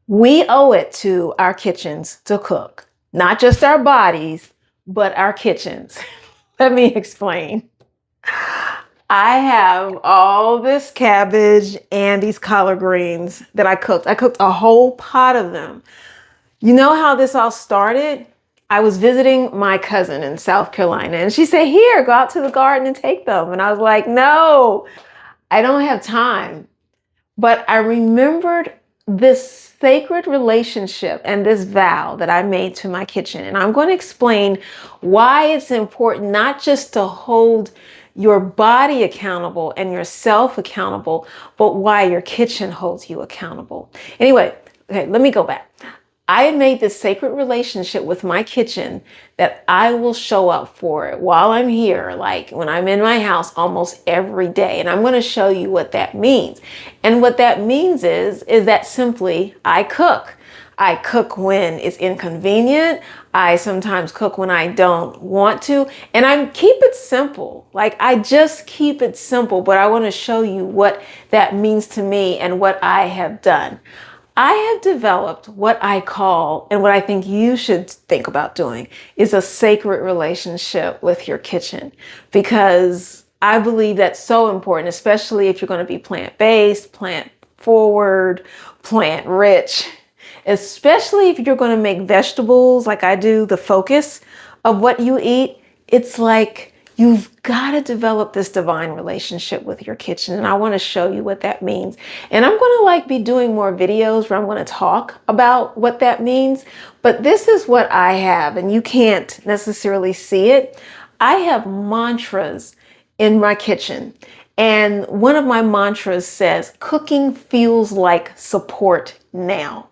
We owe it to our kitchens to cook, not just our bodies, but our kitchens. Let me explain. I have all this cabbage and these collard greens that I cooked. I cooked a whole pot of them. You know how this all started? I was visiting my cousin in South Carolina and she said, "Here, go out to the garden and take them." And I was like, "No, I don't have time." But I remembered this sacred relationship and this vow that I made to my kitchen. And I'm going to explain why it's important not just to hold your body accountable and yourself accountable, but why your kitchen holds you accountable. Anyway, okay, let me go back. I made this sacred relationship with my kitchen that I will show up for it while I'm here, like when I'm in my house almost every day. And I'm going to show you what that means. And what that means is that simply I cook. I cook when it's inconvenient. I sometimes cook when I don't want to. And I keep it simple. Like I just keep it simple, but I want to show you what that means to me and what I have done. I have developed what I call, and what I think you should think about doing, is a sacred relationship with your kitchen, because I believe that's so important, especially if you're going to be plant-based, plant-forward, plant-rich, especially if you're going to make vegetables like I do the focus of what you eat. It's like you've got to develop this divine relationship with your kitchen. And I want to show you what that means. And I'm going to be doing more videos where I'm going to talk about what that means. But this is what I have, and you can't necessarily see it. I have mantras in my kitchen. And one of my mantras says, "Cooking feels like support now."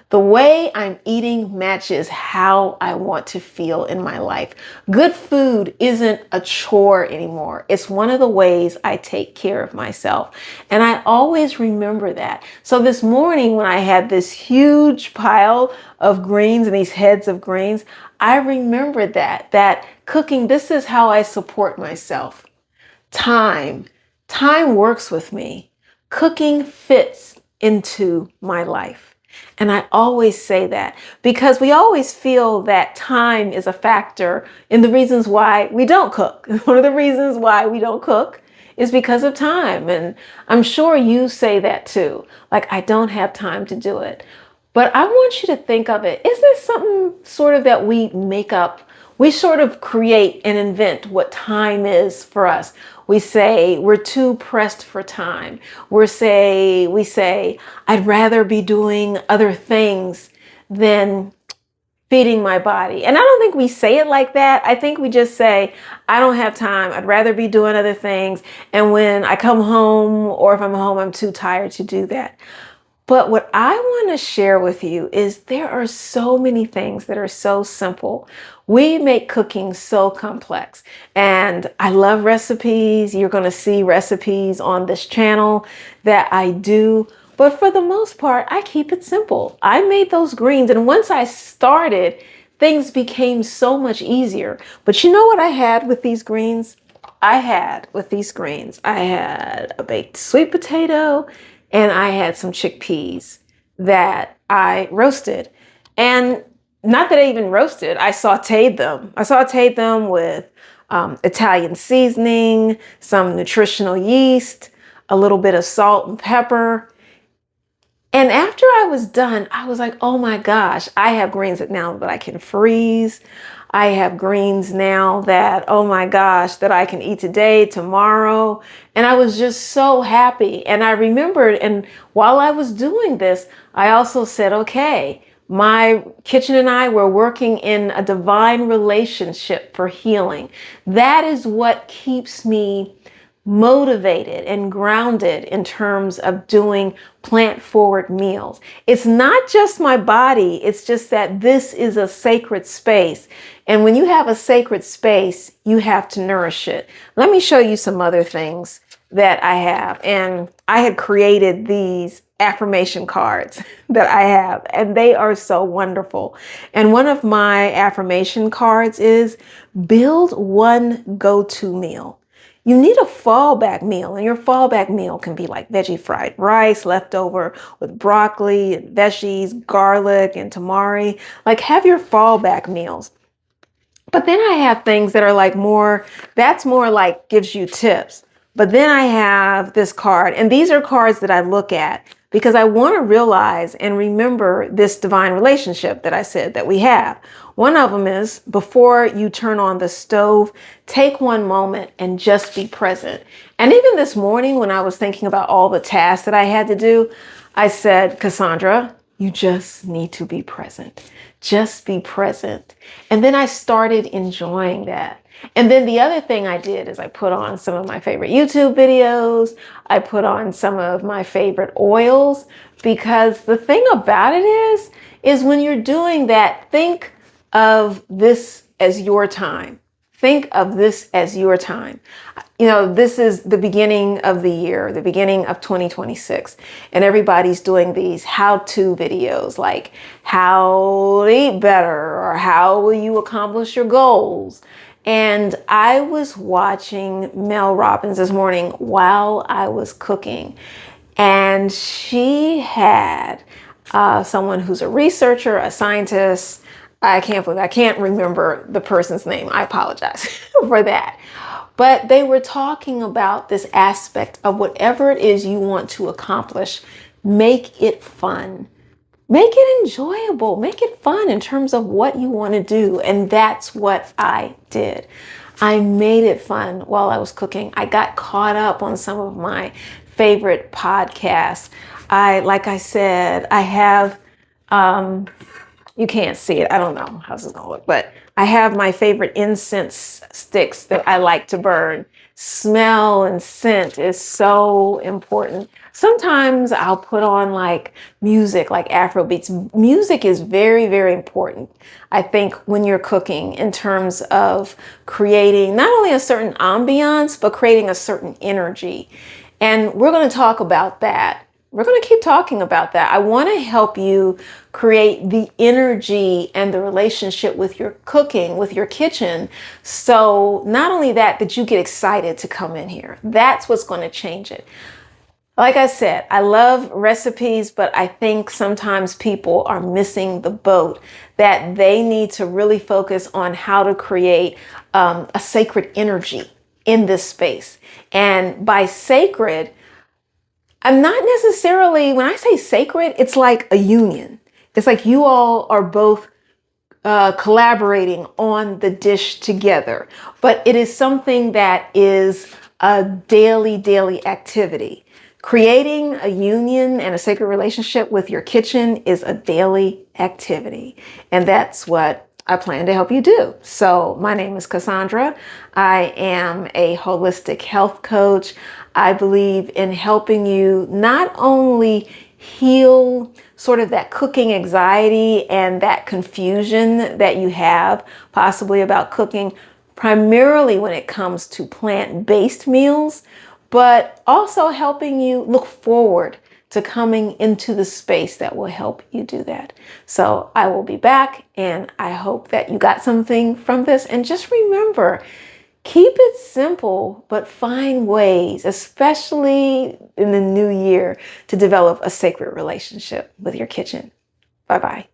The way I'm eating matches how I want to feel in my life. Good food isn't a chore anymore. It's one of the ways I take care of myself. And I always remember that. So this morning when I had this huge pile of greens and these heads of greens, I remembered that cooking, this is how I support myself. Time works with me. Cooking fits into my life. And I always say that because we always feel that time is a factor in the reasons why we don't cook. One of the reasons why we don't cook is because of time. And I'm sure you say that too. Like, I don't have time to do it. But I want you to think of it. Is this something sort of that we make up? We sort of create and invent what time is for us. We say we're too pressed for time. We say, I'd rather be doing other things than feeding my body. And I don't think we say it like that. I think we just say, I don't have time. I'd rather be doing other things. And when I come home, or if I'm home, I'm too tired to do that. But what I want to share with you is there are so many things that are so simple. We make cooking so complex. And I love recipes. You're going to see recipes on this channel that I do. But for the most part, I keep it simple. I made those greens. And once I started, things became so much easier. But you know what I had with these greens? I had a baked sweet potato, and I had some chickpeas that I roasted. And not that I even roasted, I sauteed them. I sauteed them with Italian seasoning, some nutritional yeast, a little bit of salt and pepper. And after I was done, I was like, oh my gosh, I have greens now that I can freeze. I have greens now that, oh my gosh, that I can eat today, tomorrow. And I was just so happy. And I remembered, and while I was doing this, I also said, okay, my kitchen and I were working in a divine relationship for healing. That is what keeps me motivated and grounded in terms of doing plant-forward meals. It's not just my body, it's just that this is a sacred space. And when you have a sacred space, you have to nourish it. Let me show you some other things that I have. And I had created these affirmation cards that I have, and they are so wonderful. And one of my affirmation cards is build one go-to meal. you need a fallback meal. And your fallback meal can be like veggie fried rice, leftover with broccoli and veggies, garlic and tamari. Like have your fallback meals. But then I have things that are like more, that's more like gives you tips. But then I have this card, and these are cards that I look at because I want to realize and remember this divine relationship that I said that we have. One of them is before you turn on the stove, take one moment and just be present. And even this morning, when I was thinking about all the tasks that I had to do, I said, Cassandra, you just need to be present. Just be present. And then I started enjoying that. And then the other thing I did is I put on some of my favorite YouTube videos. I put on some of my favorite oils, because the thing about it is when you're doing that, think of this as your time. Think of this as your time. You know, this is the beginning of the year, the beginning of 2026, and everybody's doing these how-to videos like how to eat better or how will you accomplish your goals. And I was watching Mel Robbins this morning while I was cooking, and she had someone who's a researcher, a scientist. I can't remember the person's name. I apologize for that. But they were talking about this aspect of whatever it is you want to accomplish, make it fun. Make it enjoyable. Make it fun in terms of what you want to do. And that's what I did. I made it fun while I was cooking. I got caught up on some of my favorite podcasts. Like I said, I have, you can't see it. I don't know how this is going to look, but I have my favorite incense sticks that I like to burn. Smell and scent is so important. Sometimes I'll put on like music, like Afro beats. Music is very, very important, I think, when you're cooking, in terms of creating not only a certain ambiance, but creating a certain energy. And we're going to talk about that. We're going to keep talking about that. I want to help you create the energy and the relationship with your cooking, with your kitchen. So not only that, that you get excited to come in here. That's what's going to change it. Like I said, I love recipes, but I think sometimes people are missing the boat, that they need to really focus on how to create a sacred energy in this space. And by sacred, I'm not necessarily, when I say sacred, it's like a union. It's like you all are both collaborating on the dish together, but it is something that is a daily activity. Creating a union and a sacred relationship with your kitchen is a daily activity. And that's what I plan to help you do. So my name is Cassandra. I am a holistic health coach. I believe in helping you not only heal sort of that cooking anxiety and that confusion that you have possibly about cooking, primarily when it comes to plant-based meals, but also helping you look forward to coming into the space that will help you do that. So I will be back, and I hope that you got something from this. And just remember, keep it simple, but find ways, especially in the new year, to develop a sacred relationship with your kitchen. Bye-bye.